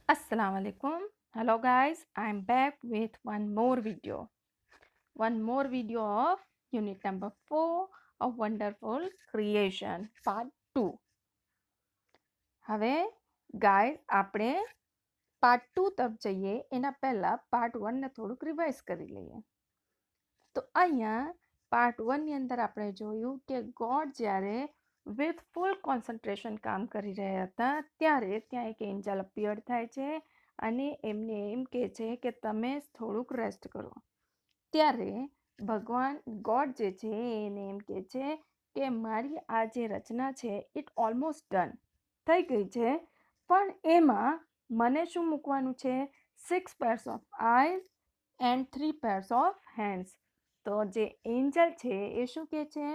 Assalamu alaikum. Hello guys, I'm back with one more video of unit number 4 of wonderful creation part 2. હવે guys આપણે part 2 તરફ જઈએ એના પહેલા part 1 ને થોડુંક રિવાઇઝ કરી લઈએ. તો અહીંયા પાર્ટ 1 ની અંદર આપણે જોયું કે ગોડ જ્યારે વિથ ફૂલ કોન્સન્ટ્રેશન કામ કરી રહ્યા હતા ત્યારે ત્યાં એક એન્જલ અપિયર થાય છે અને એમને એમ કહે છે કે તમે થોડુંક રેસ્ટ કરો. ત્યારે ભગવાન ગોડ જે છે એને એમ કહે છે કે મારી આ જે રચના છે ઇટ ઓલમોસ્ટ ડન થઈ ગઈ છે, પણ એમાં મને શું મૂકવાનું છે? 6 pairs of eyes and 3 pairs of hands. તો જે એન્જલ છે એ શું કહે છે?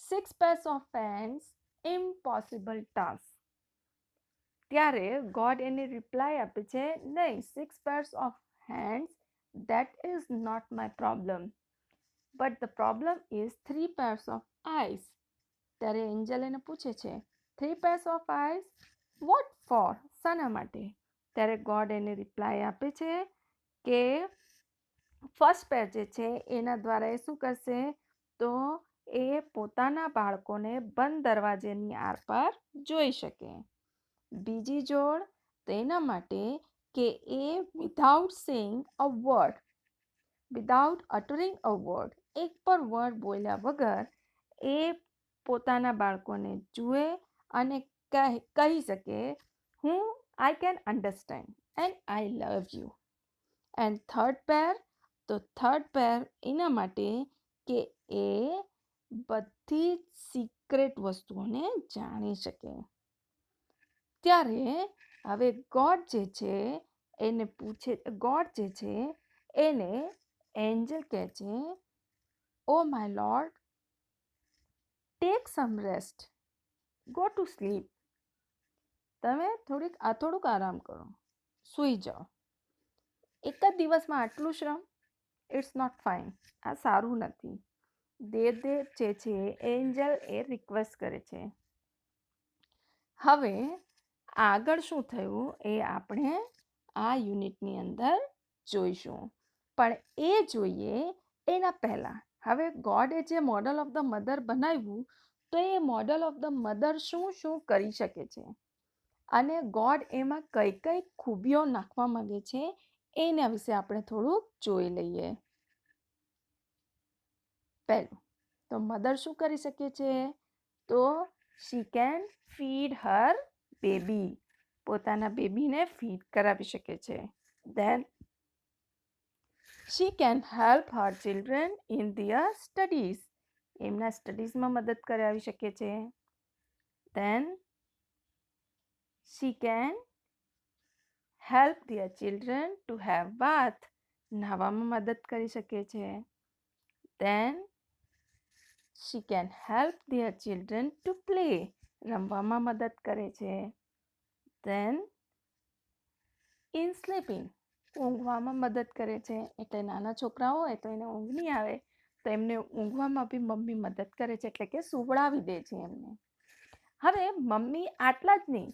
6 pairs of hands impossible task. ત્યારે ગોડ એને રિપ્લાય આપે છે, નહીં, 6 pairs of hands that is not my problem, but the problem is 3 pairs of eyes. ત્યારે એન્જલ એને પૂછે છે 3 pairs of eyes what for? શાના માટે? ત્યારે ગોડ એને રિપ્લાય આપે છે કે ફર્સ્ટ પેર જે છે એના દ્વારા એ શું કરશે? તો એ પોતાના બાળકોને બંધ દરવાજેની આરપાર જોઈ શકે. બીજી જોડ તેના માટે કે એ without saying a word, without uttering a word, એક પણ વર્ડ બોલ્યા વગર એ પોતાના બાળકોને જુએ અને કહી શકે હું I can understand and I love you. And third pair, તો થર્ડ પેર એના માટે કે એ બધી સિક્રેટ વસ્તુઓને જાણી શકે. ત્યારે હવે ગોડ જે છે એને પૂછે, ગોડ જે છે એને એન્જલ કહે છે oh my lord, tech sum rest, go to sleep. તમે થોડુંક આરામ કરો, સૂઈ જાઓ. એક જ દિવસમાં આટલું શ્રમ, ઇટ્સ નોટ ફાઇન, આ સારું નથી. દેવ જે છે એન્જલ એ રિક્વેસ્ટ કરે છે. હવે આગળ શું થયું એ આપણે આ યુનિટની અંદર જોઈશું, પણ એ જોઈએ એના પહેલાં હવે ગોડે જે મોડલ ઓફ ધ મધર બનાવ્યું તો એ મોડલ ઓફ ધ મધર શું શું કરી શકે છે અને ગોડ એમાં કઈ કઈ ખૂબીઓ નાખવા માંગે છે એના વિશે આપણે થોડુંક જોઈ લઈએ. પહેલું તો મધર શું કરી શકે છે? તો she can feed her baby, પોતાના બેબીને ફીડ કરાવી શકે છે. Then she can help her children in their studies, એમના સ્ટડીઝમાં મદદ કરાવી શકે છે. Then she can help their children to have bath, નહાવામાં મદદ કરી શકે છે. Then she can help their children to play, રમવામાં મદદ કરે છે. ધેન ઇન સ્લીપિંગ, ઊંઘવામાં મદદ કરે છે. એટલે નાના છોકરા હોય તો એને ઊંઘ નહીં આવે તો એમને ઊંઘવામાં બી મમ્મી મદદ કરે છે, એટલે કે સુવડાવી દે છે એમને. હવે મમ્મી આટલા જ નહીં,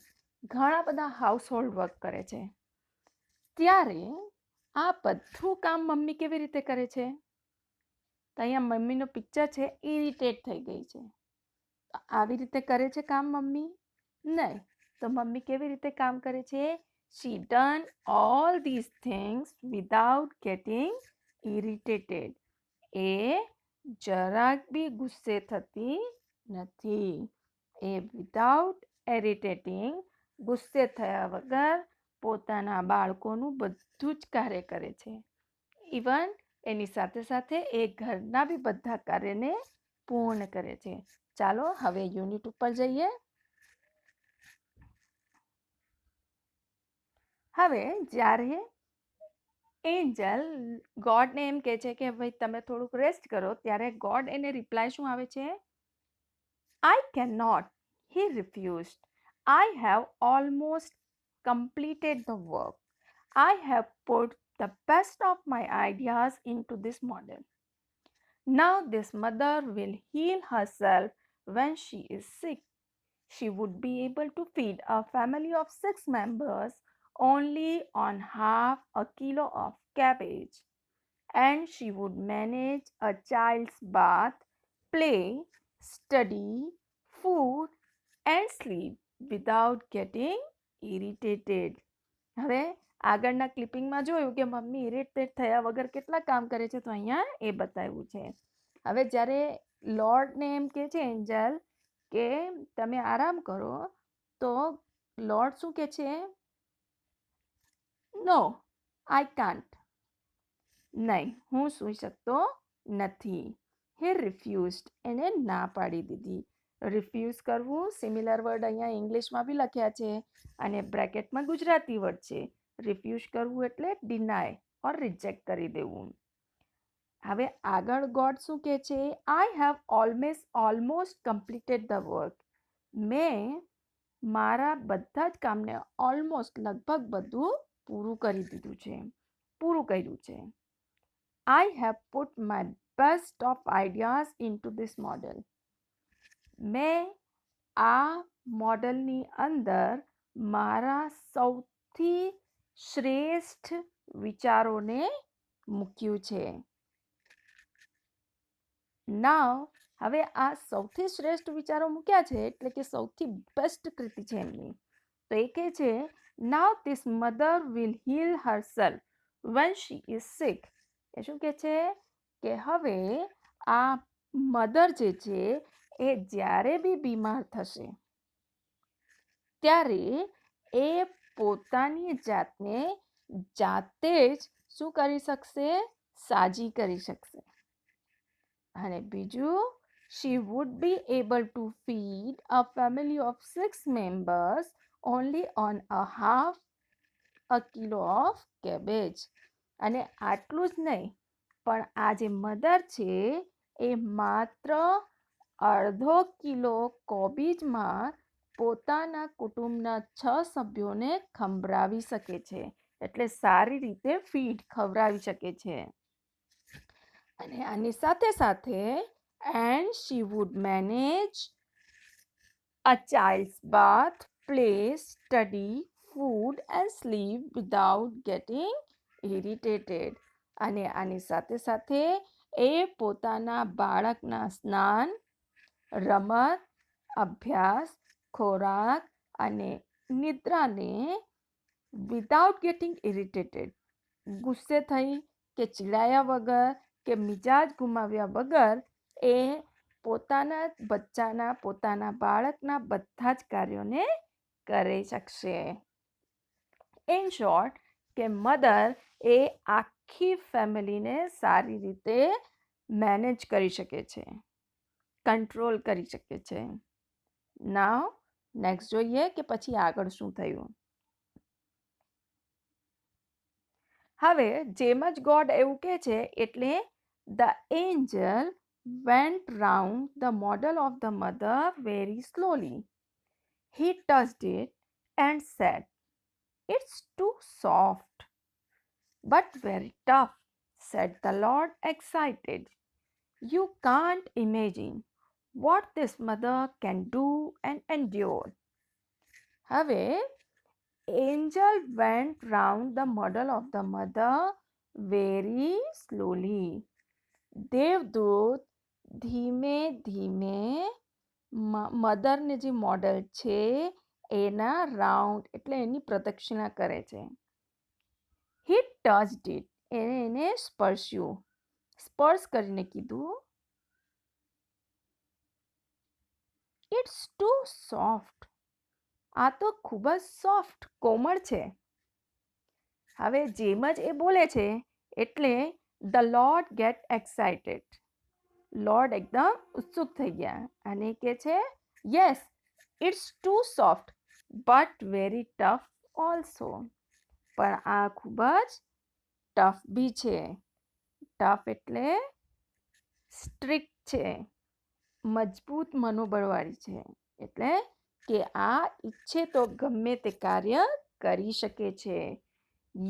ઘણા બધા હાઉસહોલ્ડ વર્ક કરે છે. ત્યારે આ બધું કામ મમ્મી કેવી રીતે કરે છે? તો અહીંયા મમ્મીનો પિક્ચર છે, ઇરિટેટ થઈ ગઈ છે. આવી રીતે કરે છે કામ મમ્મી? નહીં. તો મમ્મી કેવી રીતે કામ કરે છે? She done all these things without getting irritated. એ જરાક બી ગુસ્સે થતી નથી. એ વિધાઉટ ઇરિટેટિંગ, ગુસ્સે થયા વગર પોતાના બાળકોનું બધું જ કાર્ય કરે છે. ઇવન એની સાથે સાથે એ ઘરના બી બધા કાર્યને પૂર્ણ કરે છે. ચાલો હવે યુનિટ ઉપર જઈએ. હવે જ્યારે એન્જલ ગોડને એમ કહે છે કે ભાઈ તમે થોડુંક રેસ્ટ કરો, ત્યારે ગોડ એને રિપ્લાય શું આવે છે? I can not, he refused. I have almost completed the work. I have put the best of my ideas into this model. Now this mother will heal herself when she is sick. She would be able to feed a family of 6 members only on half a kilo of cabbage, and she would manage a child's bath, play, study, food, and sleep without getting irritated. હવે આગળના ક્લિપિંગમાં જોયું કે mummy irritate થયા વગર કેટલા કામ કરે છે, તો અહીંયા એ બતાવ્યું છે. હવે જ્યારે લોર્ડને એમ કહે છે એન્જલ કે તમે આરામ કરો, તો લોર્ડ શું કહે છે? નો, આઈ કાન્ટ. નહીં, હું સૂઈ શકતો નથી. હી રિફ્યુઝડ, એને ના પાડી દીધી. રિફ્યુઝ કરવું સિમિલર વર્ડ અહીંયા ઇંગ્લિશમાં બી લખ્યા છે અને બ્રેકેટમાં ગુજરાતી વર્ડ છે. રિફ્યુઝ કરવું એટલે ડિનાય ઓર રિજેક્ટ કરી દેવું. હવે આગળ ગોડ શું કહે છે? આઈ have almost completed the work. મેં મારા બધા જ કામને ઓલમોસ્ટ લગભગ બધું પૂરું કરી દીધું છે, પૂરું કર્યું છે. I have put my best of ideas into this model. મેં આ મોડલની અંદર મારા સૌથી શ્રેષ્ઠ વિચારોને મૂક્યું છે. નાવ હવે આ સૌથી શ્રેષ્ઠ વિચારો મૂક્યા છે એટલે કે સૌથી બેસ્ટ કૃતિ છે એમની. તો એ કહે છે now this mother will heal herself when she is sick. એ શું કહે છે કે હવે આ મધર જે છે એ જ્યારે બી બીમાર થશે ત્યારે એ પોતાની જાતને જાતે જ શું કરી શકશે? સાજી કરી શકશે. અને બીજું, she would be able to feed a family of 6 members only on a kilo of cabbage. અને આટલું જ નહીં, પણ આ જે મધર છે એ માત્ર અડધો કિલો કોબીજમાં પોતાના કુટુંબના 6 સભ્યોને ખંભરાવી શકે છે. એટલે સારી રીતે ફીડ ખવડાવી શકે છે. અને આની સાથે સાથે and she would manage a child's bath, play, study, food and sleep without getting irritated. અને આની સાથે સાથે એ પોતાના બાળકના સ્નાન, રમત, અભ્યાસ, ખોરાક અને નિદ્રાને વિધાઉટ ગેટિંગ ઇરિટેટેડ, ગુસ્સે થઈ કે ચીડાયા વગર કે મિજાજ ગુમાવ્યા વગર એ પોતાના બચ્ચાના, પોતાના બાળકના બધા જ કાર્યોને કરી શકશે. ઇન શોર્ટ કે મધર એ આખી ફેમિલીને સારી રીતે મેનેજ કરી શકે છે, કંટ્રોલ કરી શકે છે. નાવ નેક્સ્ટ જોઈએ કે પછી આગળ શું થયું. હવે જેમ જ ગોડ એવું કહે છે એટલે the angel went round the model of the mother very slowly. He touched it and said, "It's too soft." "But very tough," said the Lord, excited. "You can't imagine what this mother can do and endure." હવે angel went round the model of the mother very slowly. દેવદૂત ધીમે ધીમે મધરને જે model છે એના round એટલે એની પ્રદક્ષિણા કરે છે. He touched it. એને સ્પર્શ્યું, સ્પર્શ કરીને કીધું It's too soft. આ તો ખૂબ જ સોફ્ટ, કોમળ છે. હવે જેમ જ એ બોલે છે એટલે the Lord get excited. Lord એકદમ ઉત્સુક થઈ ગયા અને કહે છે yes it's too soft but very tough also. પણ આ ખૂબ જ ટફ બી છે. ટફ એટલે સ્ટ્રિક્ટ છે, મજબૂત મનોબળવાળી છે. એટલે કે આ ઈચ્છે તો ગમે તે કાર્ય કરી શકે છે.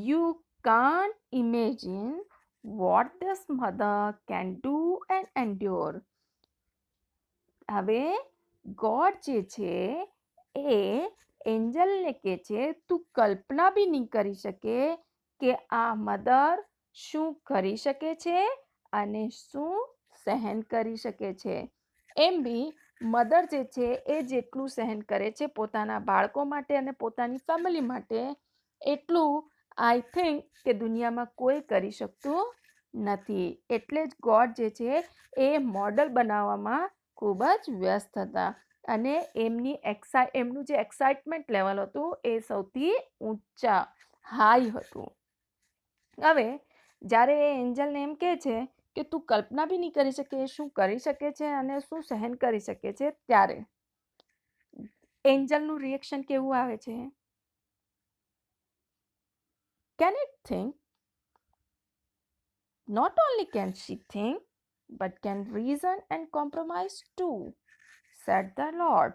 You can't imagine what this mother can do and endure. હવે ગોડ જે છે એ એન્જલને કહે છે તું કલ્પના બી નહીં કરી શકે કે આ મધર શું કરી શકે છે અને શું સહન કરી શકે છે. એમ બી મધર જે છે એ જેટલું સહન કરે છે પોતાના બાળકો માટે અને પોતાની ફેમિલી માટે, એટલું આઈ થિંક કે દુનિયામાં કોઈ કરી શકતું નથી. એટલે જ ગોડ જે છે એ મોડલ બનાવવામાં ખૂબ જ વ્યસ્ત હતા અને એમનું જે એક્સાઇટમેન્ટ લેવલ હતું એ સૌથી ઊંચા હાઈ હતું. હવે જ્યારે એ એન્જલને એમ કહે છે કે તું કલ્પના બી નહીં કરી શકે શું કરી શકે છે અને શું સહન કરી શકે છે, ત્યારે એન્જલનું રિએક્શન કેવું આવે છે? Can it think? Not only can she think, but can reason and compromise too, said the Lord.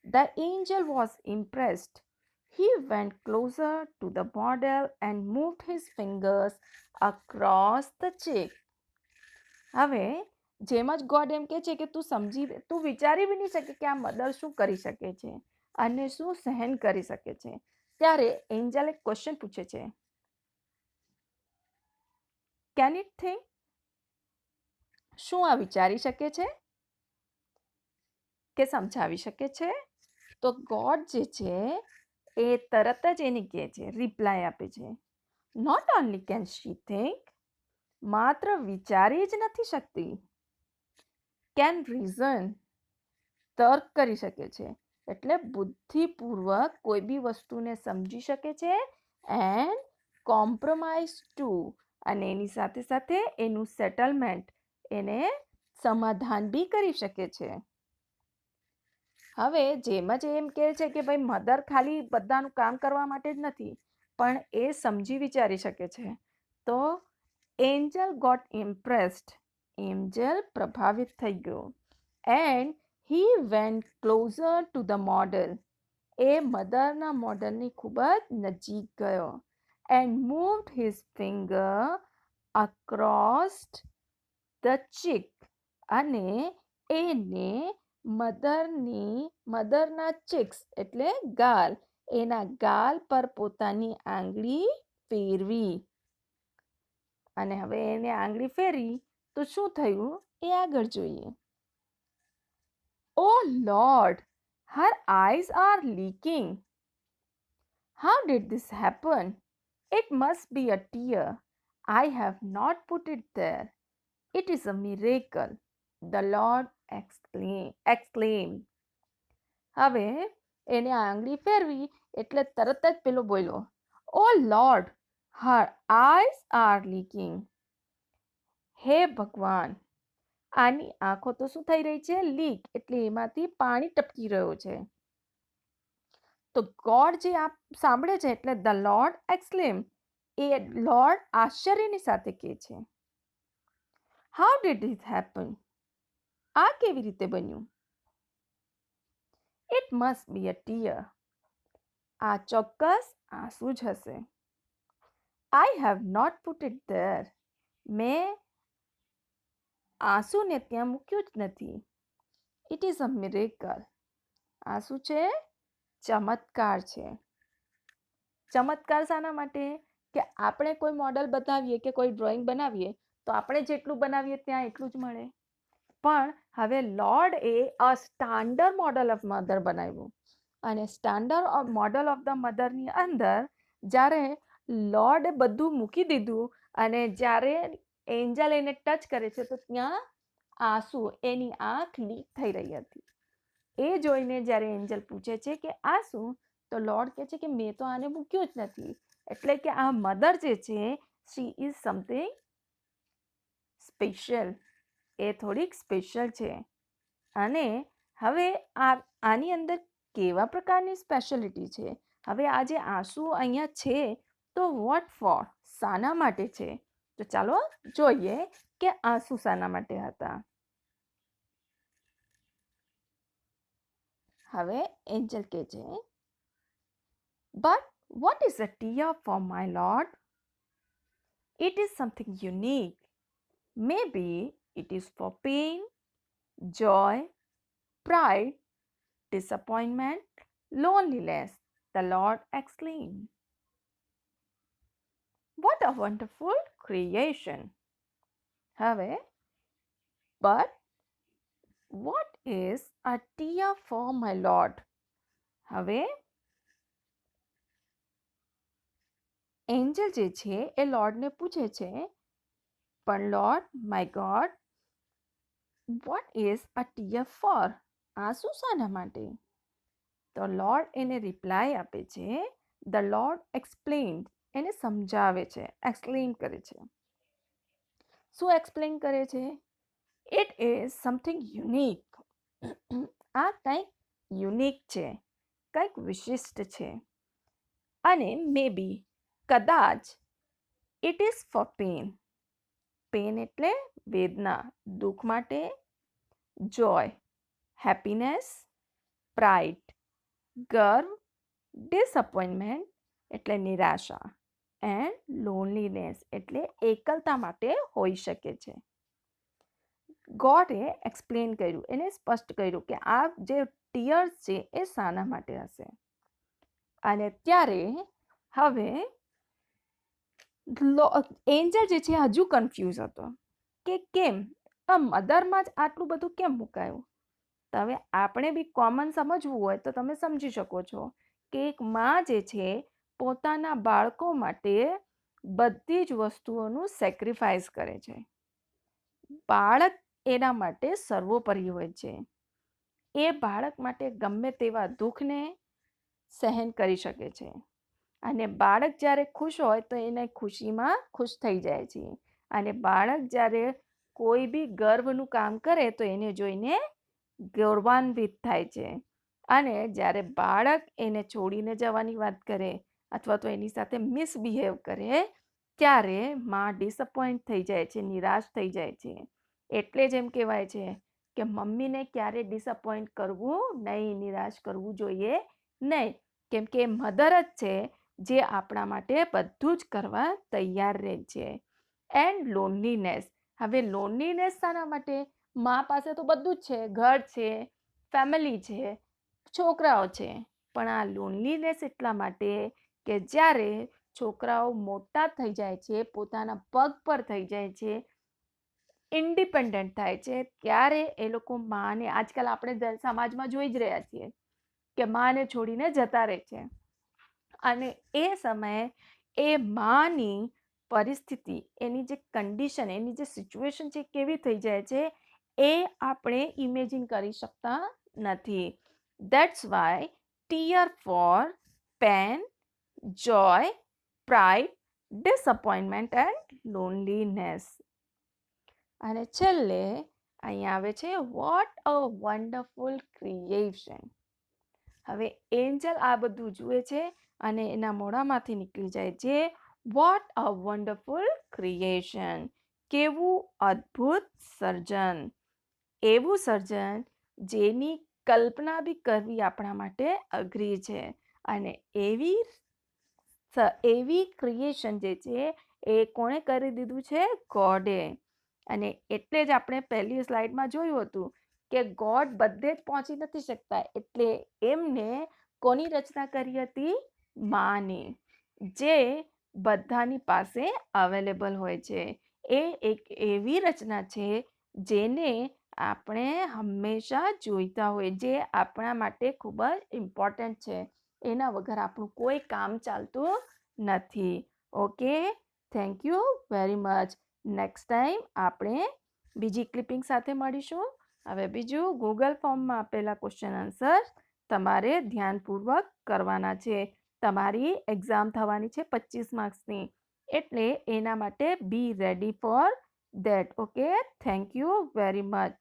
The angel was impressed. He went closer to the model and moved his fingers across the cheek. હવે જેમ જ God એમ કહે છે કે તું વિચારી બી નહીં શકે કે આ મધર શું કરી શકે છે અને શું સહન કરી શકે છે, ત્યારે એન્જલ એક ક્વેશ્ચન પૂછે છે, કેન ઇટ થિંક? શું આ વિચારી શકે છે કે સમજાવી શકે છે? તો ગોડ જે છે એ તરત જ એને કહે છે, રિપ્લાય આપે છે, not only can she think, માત્ર વિચારી જ નથી શકતી, કેન રીઝન, તર્ક કરી શકે છે, એટલે બુદ્ધિપૂર્વક કોઈ બી વસ્તુને સમજી શકે છે, એન્ડ કોમ્પ્રોમાઇઝ ટુ, અને એની સાથે સાથે એનું સેટલમેન્ટ, એને સમાધાન બી કરી શકે છે. હવે જેમ જ એમ કહે છે કે ભાઈ મધર ખાલી બધાનું કામ કરવા માટે જ નથી, પણ એ સમજી વિચારી શકે છે, તો એન્જલ ગોટ ઇમ્પ્રેસ્ડ, એન્જલ પ્રભાવિત થઈ ગયો, and he went closer to the model, એ મધરના મોડલની ખૂબ જ નજીક ગયો, and moved his finger across the cheek, અને એને મધરના ચીક્સ એટલે ગાલ, એના ગાલ પર પોતાની આંગળી ફેરવી, અને હવે એને આંગળી ફેરવી તો શું થયું એ આગળ જોઈએ. Oh Lord, her eyes are leaking. How did this happen? It must be a tear. I have not put it there. It is a miracle, the Lord exclaimed. હવે એને આંગળી ફેરવી એટલે તરત જ પેલો બોલ્યો, O lord, her eyes are leaking. હે ભગવાન, આની આંખો તો શું થઈ રહી છે? લીક, એટલે એમાંથી પાણી ટપકી રહ્યો છે. તો ગોડ જે આ સાંભળે છે એટલે ધ લોર્ડ એક્સક્લેમ, એ લોર્ડ આશ્ચર્યની સાથે કહે છે, હાઉ ડીડ ઇટ હેપન? આ કેવી રીતે બન્યું? It must be a tear. આ ચોક્કસ આંસુ જ હશે. I have not put it there. મેં આંસુને ત્યાં મૂક્યું જ નથી. It is a miracle. આ શું છે? ચમત્કાર છે. ચમત્કાર શાના માટે? કે આપણે કોઈ મોડલ બતાવીએ કે કોઈ ડ્રોઈંગ બનાવીએ તો આપણે જેટલું બનાવીએ ત્યાં એટલું જ મળે, પણ હવે lord A a standard model of mother બનાવ્યું, અને સ્ટાન્ડર્ડ મોડલ ઓફ ધ મધરની અંદર જ્યારે લોર્ડે બધું મૂકી દીધું અને જ્યારે એન્જલ એને ટચ કરે છે તો ત્યાં આંસુ, એની આંખ લીક થઈ રહી હતી. એ જોઈને જ્યારે એન્જલ પૂછે છે કે આ શું, તો લોર્ડ કહે છે કે મેં તો આને મૂક્યું જ નથી. એટલે કે આ મધર જે છે શી ઇઝ સમથિંગ સ્પેશિયલ, એ થોડીક સ્પેશિયલ છે. અને હવે આની અંદર કેવા પ્રકારની સ્પેશિયાલિટી છે? હવે આ જે આંસુ અહીંયા છે તો વોટ ફોર, શાના માટે છે? તો ચાલો જોઈએ કે આંસુ શાના માટે હતા. હવે એન્જલ કહે છે, but what is a tear for my lord? It is something unique. Maybe it is for pain, joy, pride, disappointment, loneliness, the Lord exclaimed. What a wonderful creation. હવે, but what is a tear for my Lord? હવે angel જે છે એ લોર્ડને પૂછે છે, પણ Lord my God, what is a tear for? આ શું શાના માટે? તો લોર્ડ એને રિપ્લાય આપે છે, ધ લોર્ડ એક્સપ્લેન્ડ, એને સમજાવે છે, એક્સપ્લેન કરે છે. શું એક્સપ્લેન કરે છે? It is something unique. આ કંઈક યુનિક છે, કંઈક વિશિષ્ટ છે. અને મે બી, કદાચ, it is for pain. Pain એટલે વેદના, દુઃખ માટે. Joy, happiness. પ્રાઇડ, ગર્વ. ડિસઅપોઇન્ટમેન્ટ એટલે નિરાશા. એન્ડ લોનલીનેસ એટલે એકલતા માટે હોઈ શકે છે. ગોડે એક્સપ્લેન કર્યું, એને સ્પષ્ટ કર્યું કે આ જે ટીયર્સ છે એ શાના માટે હશે. અને ત્યારે હવે એન્જલ જે છે હજુ કન્ફ્યુઝ હતો કે કેમ આ મધરમાં જ આટલું બધું કેમ મુકાયું. તો હવે આપણે બી કોમન સમજવું હોય તો તમે સમજી શકો છો કે એક માં જે છે પોતાના બાળકો માટે બધી જ વસ્તુઓનું સેક્રિફાઈસ કરે છે. બાળક એના માટે સર્વોપરી હોય છે. એ બાળક માટે ગમે તેવા દુઃખને સહન કરી શકે છે. અને બાળક જ્યારે ખુશ હોય તો એને ખુશીમાં ખુશ થઈ જાય છે. અને બાળક જ્યારે કોઈ બી ગર્વનું કામ કરે તો એને જોઈને ગૌરવાન્વિત થાય છે. અને જ્યારે બાળક એને છોડીને જવાની વાત કરે અથવા તો એની સાથે મિસબિહેવ કરે ત્યારે માં ડિસઅપોઇન્ટ થઈ જાય છે, નિરાશ થઈ જાય છે. એટલે જ એમ કહેવાય છે કે મમ્મીને ક્યારે ડિસઅપોઇન્ટ કરવું નહીં, નિરાશ કરવું જોઈએ નહીં. કેમ કે મધર જ છે જે આપણા માટે બધું જ કરવા તૈયાર રહે છે. And loneliness. હવે લોનલીનેસ શાના માટે? મા પાસે તો બધું જ છે, ઘર છે, ફેમિલી છે, છોકરાઓ છે. પણ આ લોનલીનેસ એટલા માટે કે જ્યારે છોકરાઓ મોટા થઈ જાય છે, પોતાના પગ પર થઈ જાય છે, ઇન્ડિપેન્ડન્ટ થાય છે, ત્યારે એ લોકો માને, આજકાલ આપણે સમાજમાં જોઈ જ રહ્યા છીએ કે માને છોડીને જતા રહે છે. અને એ સમયે એ માની પરિસ્થિતિ, એની જે કન્ડિશન, એની જે સિચ્યુએશન છે કેવી થઈ જાય છે એ આપણે ઇમેજિન કરી શકતા નથી. That's why tear for pain, joy, pride, disappointment and loneliness. અને છેલ્લે અહીંયા આવે છે વોટ અ વન્ડરફુલ ક્રિએશન. હવે એન્જલ આ બધું જુએ છે અને એના મોઢામાંથી નીકળી જાય છે વોટ અ વન્ડરફુલ ક્રિએશન. કેવું અદ્ભુત સર્જન. એવું સર્જન જેની કલ્પના બી કરવી આપણા માટે અઘરી છે. અને એવી ક્રિએશન જે છે એ કોણે કરી દીધું છે? ગોડે. અને એટલે જ આપણે પહેલી સ્લાઇડમાં જોયું હતું કે ગોડ બધે જ પહોંચી નથી શકતા, એટલે એમને કોની રચના કરી હતી? માની, જે બધાની પાસે અવેલેબલ હોય છે. એ એક એવી રચના છે જેને આપણે હંમેશા જોઈતા હોય, જે આપણા માટે ખૂબ જ ઇમ્પોર્ટન્ટ છે. એના વગર આપણું કોઈ કામ ચાલતું નથી. Okay, thank you very much. Next time આપણે બીજી ક્લિપિંગ સાથે મળીશું. હવે બીજું ગૂગલ ફોર્મમાં આપેલા ક્વેશ્ચન આન્સર તમારે ધ્યાનપૂર્વક કરવાના છે. તમારી એક્ઝામ થવાની છે 25 માર્ક્સની, એટલે એના માટે be ready for that. Okay, thank you very much.